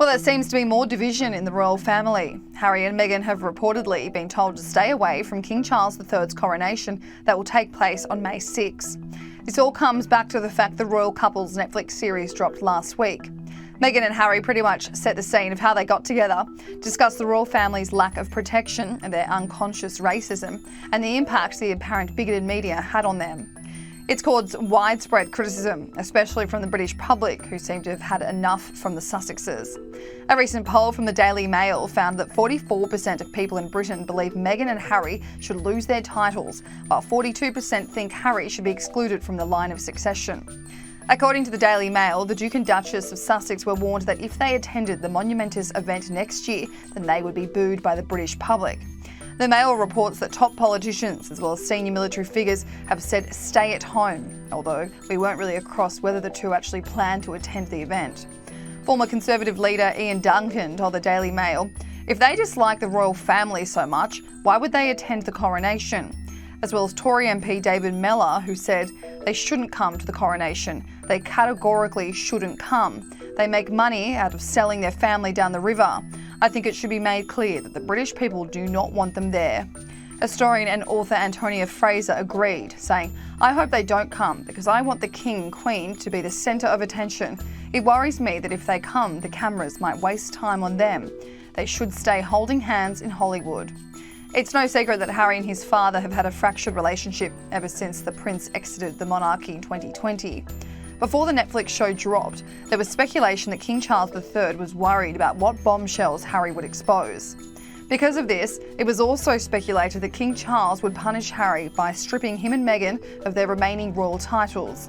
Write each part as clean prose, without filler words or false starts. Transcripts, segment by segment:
there seems to be more division in the royal family. Harry and Meghan have reportedly been told to stay away from King Charles III's coronation that will take place on May 6. This all comes back to the fact the royal couple's Netflix series dropped last week. Meghan and Harry pretty much set the scene of how they got together, discussed the royal family's lack of protection and their unconscious racism, and the impact the apparent bigoted media had on them. It's caused widespread criticism, especially from the British public, who seem to have had enough from the Sussexes. A recent poll from the Daily Mail found that 44% of people in Britain believe Meghan and Harry should lose their titles, while 42% think Harry should be excluded from the line of succession. According to the Daily Mail, the Duke and Duchess of Sussex were warned that if they attended the monumentous event next year, then they would be booed by the British public. The Mail reports that top politicians, as well as senior military figures, have said stay at home, although we weren't really across whether the two actually planned to attend the event. Former Conservative leader Ian Duncan told the Daily Mail, if they dislike the royal family so much, why would they attend the coronation? As well as Tory MP David Mellor, who said they shouldn't come to the coronation. They categorically shouldn't come. They make money out of selling their family down the river. I think it should be made clear that the British people do not want them there. Historian and author Antonia Fraser agreed, saying, I hope they don't come because I want the King and Queen to be the centre of attention. It worries me that if they come, the cameras might waste time on them. They should stay holding hands in Hollywood. It's no secret that Harry and his father have had a fractured relationship ever since the prince exited the monarchy in 2020. Before the Netflix show dropped, there was speculation that King Charles III was worried about what bombshells Harry would expose. Because of this, it was also speculated that King Charles would punish Harry by stripping him and Meghan of their remaining royal titles.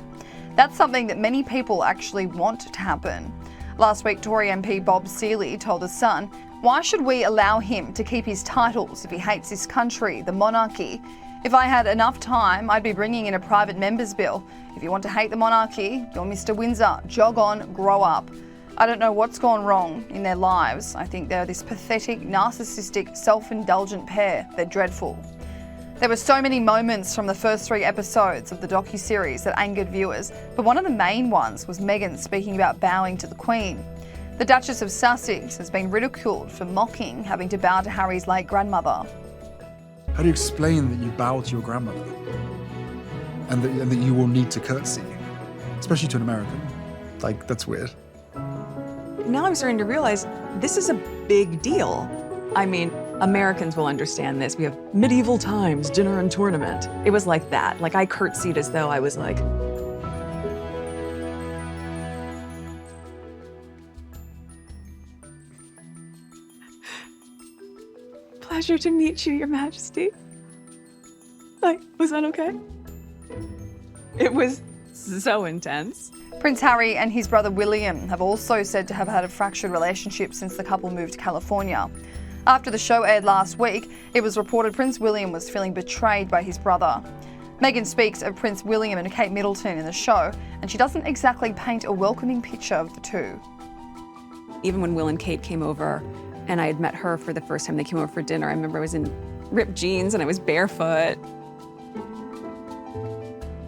That's something that many people actually want to happen. Last week, Tory MP Bob Seeley told The Sun, why should we allow him to keep his titles if he hates this country, the monarchy? If I had enough time, I'd be bringing in a private member's bill. If you want to hate the monarchy, you're Mr. Windsor. Jog on, grow up. I don't know what's gone wrong in their lives. I think they're this pathetic, narcissistic, self-indulgent pair. They're dreadful. There were so many moments from the first 3 episodes of the docuseries that angered viewers, but one of the main ones was Meghan speaking about bowing to the Queen. The Duchess of Sussex has been ridiculed for mocking having to bow to Harry's late grandmother. How do you explain that you bow to your grandmother and that you will need to curtsy, especially to an American? Like, that's weird. Now I'm starting to realize this is a big deal. I mean, Americans will understand this. We have medieval times, dinner and tournament. It was like that. Like, I curtsied as though I was like, pleasure to meet you, Your Majesty. Like, was that okay? It was so intense. Prince Harry and his brother William have also said to have had a fractured relationship since the couple moved to California. After the show aired last week, it was reported Prince William was feeling betrayed by his brother. Meghan speaks of Prince William and Kate Middleton in the show, and she doesn't exactly paint a welcoming picture of the two. Even when Will and Kate came over, and I had met her for the first time they came over for dinner, I remember I was in ripped jeans and I was barefoot.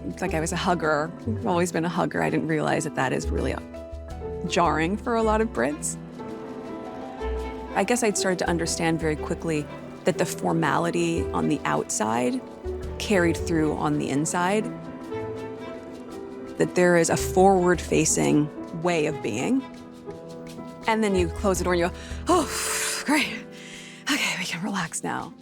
It's like I was a hugger. I've always been a hugger. I didn't realize that that is really jarring for a lot of Brits. I guess I'd started to understand very quickly that the formality on the outside carried through on the inside. That there is a forward-facing way of being. And then you close the door and you go, oh, great. Okay, we can relax now.